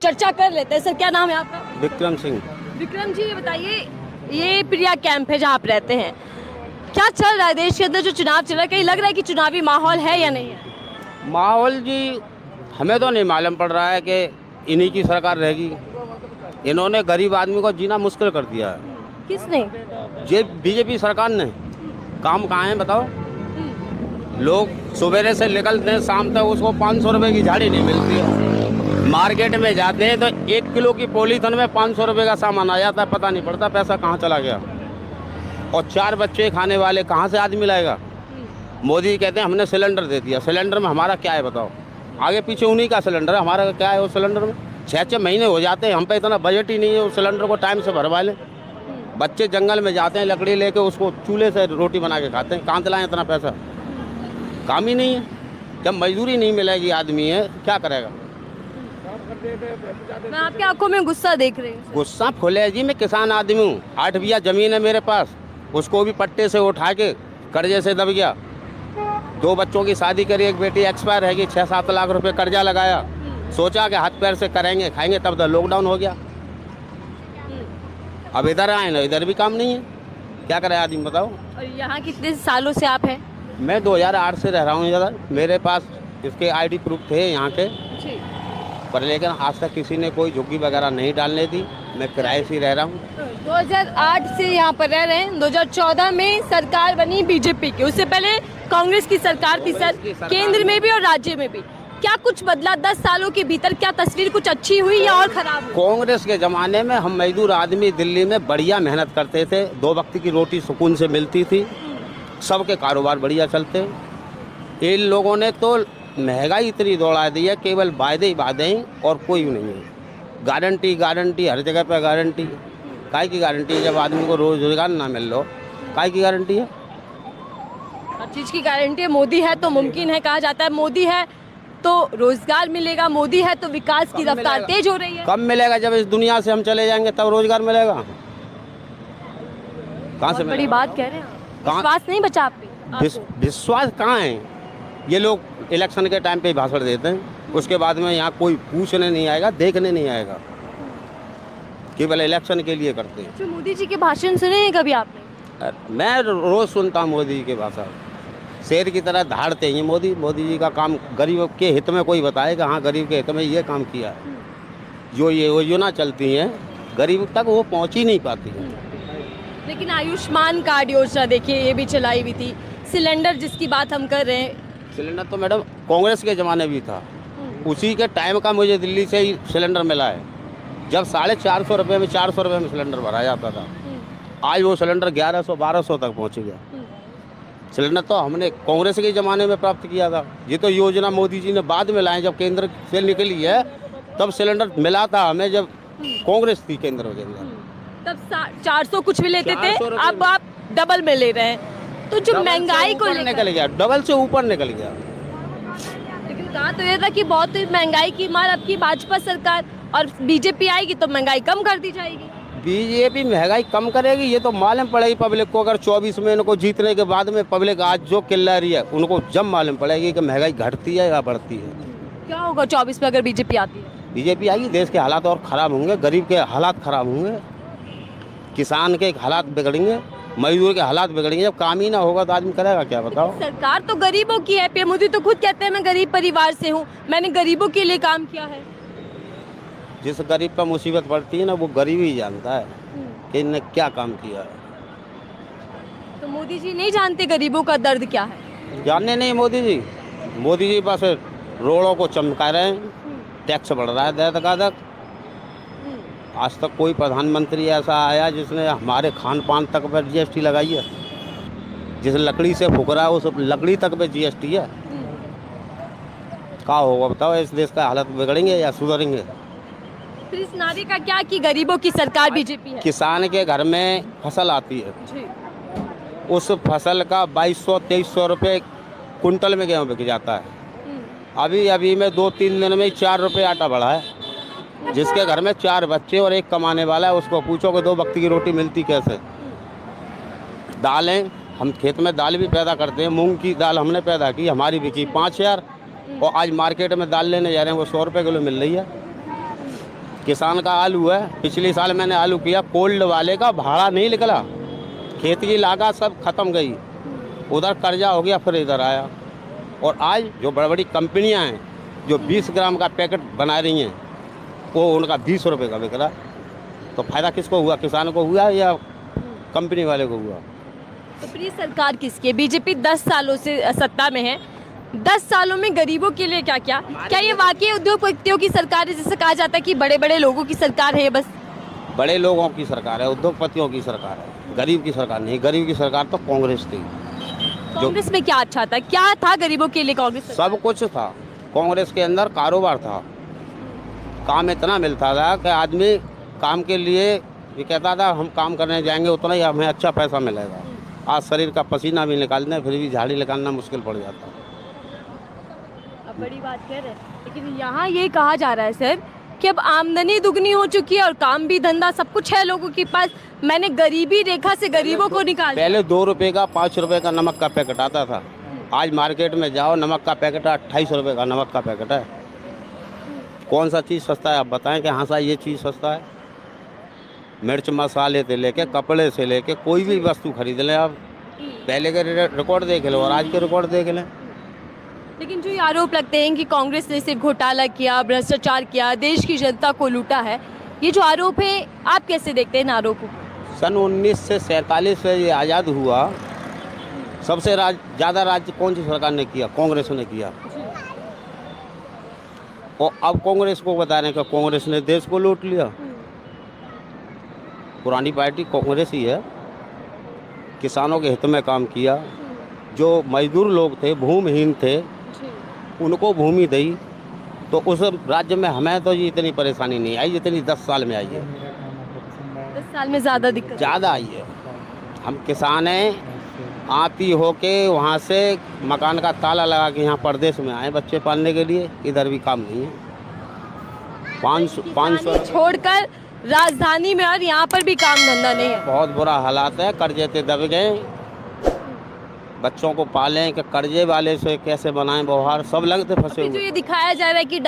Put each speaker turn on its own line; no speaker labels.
चर्चा कर लेते हैं। सर क्या नाम है आपका?
विक्रम सिंह।
विक्रम जी, ये बताइए, ये प्रिया कैंप है जहाँ आप रहते हैं, क्या चल रहा है देश के अंदर? जो चुनाव चल रहा है, कहीं लग रहा है कि चुनावी माहौल है या नहीं है?
माहौल जी हमें तो नहीं मालूम पड़ रहा है कि इन्हीं की सरकार रहेगी। इन्होंने गरीब आदमी को जीना मुश्किल कर दिया है।
किसने?
ये बीजेपी सरकार ने। काम कहाँ है बताओ? लोग सवेरे से निकलते हैं, शाम तक उसको 500 रुपए की झाड़ी नहीं मिलती है। मार्केट में जाते हैं तो 1 किलो की पॉलीथिन में 500 रुपए का सामान आ जाता है, पता नहीं पड़ता पैसा कहाँ चला गया। और 4 बच्चे खाने वाले कहाँ से आदमी लाएगा? मोदी कहते हैं हमने सिलेंडर दे दिया। सिलेंडर में हमारा क्या है बताओ? आगे पीछे उन्हीं का सिलेंडर है, हमारा क्या है उस सिलेंडर में? 6-6 महीने हो जाते हैं, हम पे इतना बजट ही नहीं है उस सिलेंडर को टाइम से भरवा लें। बच्चे जंगल में जाते हैं, लकड़ी लेके उसको चूल्हे से रोटी बना के खाते हैं। कहाँ से लाएं इतना पैसा? काम ही नहीं है। जब मजदूरी नहीं मिलेगी आदमी है क्या करेगा?
मैं आपकी आंखों में गुस्सा देख रही हूँ।
गुस्सा फुले जी, मैं किसान आदमी हूँ। 8 बीघा जमीन है मेरे पास, उसको भी पट्टे से उठा के कर्जे से दब गया। 2 बच्चों की शादी करी, एक बेटी एक्सपायर है, 6-7 लाख रुपए कर्जा लगाया। सोचा कि हाथ पैर से करेंगे खाएंगे, तब तक लॉकडाउन हो गया। अब इधर आए ना, इधर भी काम नहीं है, क्या करे आदमी बताओ?
और यहाँ कितने सालों से आप हैं?
मैं 2008 से रह रहा हूँ इधर। मेरे पास इसके आईडी प्रूफ थे यहाँ के, पर लेकिन आज तक किसी ने कोई झुग्गी वगैरह नहीं डालने दी। मैं किराए से रह रहा हूँ।
2008 से यहाँ पर रह रहे हैं। 2014 में सरकार बनी बीजेपी की, उससे पहले कांग्रेस की सरकार थी सर, केंद्र में भी और राज्य में भी। क्या कुछ बदला 10 सालों के भीतर? क्या तस्वीर कुछ अच्छी हुई या और खराब हुई?
कांग्रेस के ज़माने में हम मजदूर आदमी दिल्ली में बढ़िया मेहनत करते थे, 2 वक्त की रोटी सुकून से मिलती थी, सबके कारोबार बढ़िया चलते। इन लोगों ने तो महंगाई इतनी दौड़ा दी है, केवल वादे ही वादे हैं और कोई नहीं है। गारंटी गारंटी, हर जगह पे गारंटी। काय की गारंटी है? जब आदमी को रोजगार ना मिल लो, काय की गारंटी है?
हर चीज की गारंटी है। मोदी है तो मुमकिन है, कहा जाता है मोदी है तो रोजगार मिलेगा, मोदी है तो विकास की रफ्तार तेज हो रही है।
कब मिलेगा? जब इस दुनिया से हम चले जाएंगे तब रोजगार मिलेगा। कहाँ से
बड़ी बात कह रहे हैं। विश्वास नहीं बचा आप पे?
विश्वास कहाँ है? ये लोग इलेक्शन के टाइम पे भाषण देते हैं, उसके बाद में यहाँ कोई पूछने नहीं आएगा, देखने नहीं आएगा, केवल इलेक्शन के लिए करते हैं।
तो मोदी जी के भाषण सुने हैं कभी आपने?
मैं रोज सुनता हूँ मोदी जी के भाषण, शेर की तरह धाड़ते हैं मोदी। मोदी जी का काम गरीब के हित में कोई बताएगा हाँ गरीब के हित में ये काम किया है। जो ये योजना चलती हैं गरीब तक वो पहुँच ही नहीं पाती है।
लेकिन आयुष्मान कार्ड योजना देखिए, ये भी चलाई हुई थी। सिलेंडर जिसकी बात हम कर रहे हैं,
सिलेंडर तो मैडम कांग्रेस के ज़माने भी था, उसी के टाइम का मुझे दिल्ली से ही सिलेंडर मिला है, जब 450 रुपये में 400 रुपये में सिलेंडर भरा जाता था। आज वो सिलेंडर 1100-1200 तक पहुंच गया। सिलेंडर तो हमने कांग्रेस के ज़माने में प्राप्त किया था। ये तो योजना मोदी जी ने बाद में लाए, जब केंद्र से निकली है तब सिलेंडर मिला था हमें, जब कांग्रेस थी केंद्र के अंदर।
तब 400 कुछ भी लेते थे, अब आप डबल में ले रहे हैं। तो जो महंगाई को
निकल गया, डबल से ऊपर निकल गया।
लेकिन कहा तो ये था कि बहुत महंगाई की मार अब की भाजपा सरकार, और बीजेपी आएगी तो महंगाई कम कर दी जाएगी।
बीजेपी महंगाई कम करेगी ये तो मालूम पड़ेगी पब्लिक को। अगर 24 में इनको जीतने के बाद में पब्लिक आज जो चिल्ला रही है, उनको जब मालूम पड़ेगी कि महंगाई घटती है या बढ़ती है।
क्या होगा 24 में अगर बीजेपी आती है?
बीजेपी आएगी, देश के हालात और ख़राब होंगे, गरीब के हालात ख़राब होंगे, किसान के हालात बिगड़ेंगे, मजदूर के हालात बिगड़ेंगे। जब काम ही ना होगा तो आदमी करेगा क्या बताओ?
सरकार तो गरीबों की है। पीएम मोदी तो खुद कहते हैं मैं गरीब परिवार से हूँ, मैंने गरीबों के लिए काम किया है।
जिस गरीब पर मुसीबत पड़ती है ना, वो गरीब ही जानता है कि इन्हें क्या काम किया है।
तो मोदी जी नहीं जानते गरीबों का दर्द क्या है?
जानने नहीं मोदी जी। मोदी जी बस रोडों को चमका रहे हैं, टैक्स बढ़ रहा है दर का। आज तक कोई प्रधानमंत्री ऐसा आया जिसने हमारे खान पान तक पर जीएसटी लगाई है? जिस लकड़ी से फूक रहा है उस लकड़ी तक पे जीएसटी है। क्या होगा बताओ? इस देश का हालत बिगड़ेंगे या सुधरेंगे?
फिर इस नारे का क्या कि गरीबों की सरकार बीजेपी है?
किसान के घर में फसल आती है
जी।
उस फसल का 2200-2300 रुपये कुंटल में गेहूँ बिक जाता है। अभी में 2-3 दिन में 4 रुपये आटा बढ़ा है। जिसके घर में 4 बच्चे और 1 कमाने वाला है, उसको पूछो कि 2 वक्त की रोटी मिलती कैसे? दालें, हम खेत में दाल भी पैदा करते हैं। मूंग की दाल हमने पैदा की, हमारी बिकी 5000, और आज मार्केट में दाल लेने जा रहे हैं वो 100 रुपये किलो मिल रही है। किसान का आलू है, पिछले साल मैंने आलू किया, कोल्ड वाले का भाड़ा नहीं निकला, खेत की लागत सब खत्म गई, उधर कर्जा हो गया, फिर इधर आया। और आज जो बड़ी बड़ी कंपनियां हैं जो 20 ग्राम का पैकेट बना रही हैं, वो उनका 20 रुपये का बिक रहा। तो फायदा किसको हुआ, किसान को हुआ या कंपनी वाले को हुआ?
तो फिर ये सरकार किसकी है? बीजेपी 10 सालों से सत्ता में है, 10 सालों में गरीबों के लिए क्या क्या? क्या ये वाकई उद्योगपतियों की सरकार है, जिसे कहा जाता है कि बड़े बड़े लोगों की सरकार है? बस
बड़े लोगों की सरकार है, उद्योगपतियों की सरकार है, गरीब की सरकार नहीं। गरीब की सरकार तो कांग्रेस थी।
कांग्रेस में क्या अच्छा था, क्या था गरीबों के लिए कांग्रेस सरकार?
सब कुछ था कांग्रेस के अंदर, कारोबार था, काम इतना मिलता था कि आदमी काम के लिए ये कहता था हम काम करने जाएंगे उतना ही हमें अच्छा पैसा मिलेगा। आज शरीर का पसीना भी निकालने फिर भी झाड़ी निकालना मुश्किल पड़ जाता।
अब बड़ी बात कह रहे हैं, लेकिन यहाँ ये कहा जा रहा है सर कि अब आमदनी दुगनी हो चुकी है और काम भी धंधा सब कुछ है लोगों के पास, मैंने गरीबी रेखा से गरीबों को निकाल।
पहले 2 रुपये का 5 रुपये का नमक का पैकेट आता था, आज मार्केट में जाओ नमक का पैकेट 28 रुपये का नमक का पैकेट है। कौन सा चीज़ सस्ता है आप बताएं कि हाँ साहब ये चीज़ सस्ता है? मिर्च मसाले से लेके कपड़े से लेके कोई भी वस्तु खरीद लें आप, पहले के रिकॉर्ड देख लो और आज के रिकॉर्ड देख लें।
लेकिन जो ये आरोप लगते हैं कि कांग्रेस ने सिर्फ घोटाला किया, भ्रष्टाचार किया, देश की जनता को लूटा है, ये जो आरोप है आप कैसे देखते हैं इन आरोपों को?
सन 1947 से ये आज़ाद हुआ, सबसे ज़्यादा राज्य कौन सी सरकार ने किया? कांग्रेस ने किया। और अब कांग्रेस को बता रहे हैं कि कांग्रेस ने देश को लूट लिया। पुरानी पार्टी कांग्रेस ही है, किसानों के हित में काम किया, जो मजदूर लोग थे, भूमिहीन थे, उनको भूमि दी, तो उस राज्य में हमें तो ये इतनी परेशानी नहीं आई जितनी 10 साल में आई है।
10 साल में ज़्यादा दिक्कत
ज़्यादा आई है। हम किसान हैं, आती हो के वहाँ से मकान का ताला लगा के यहाँ परदेश में आए बच्चे पालने के लिए, इधर भी काम नहीं है। 500
छोड़कर राजधानी में और यहाँ पर भी काम धंधा नहीं है।
बहुत बुरा हालात है, कर्जे से दब गए, बच्चों को पालें कि कर्जे वाले से कैसे बनाएं व्यवहार, सब लगते फंसे
जो
हुए।
ये दिखाया जा रहा है कि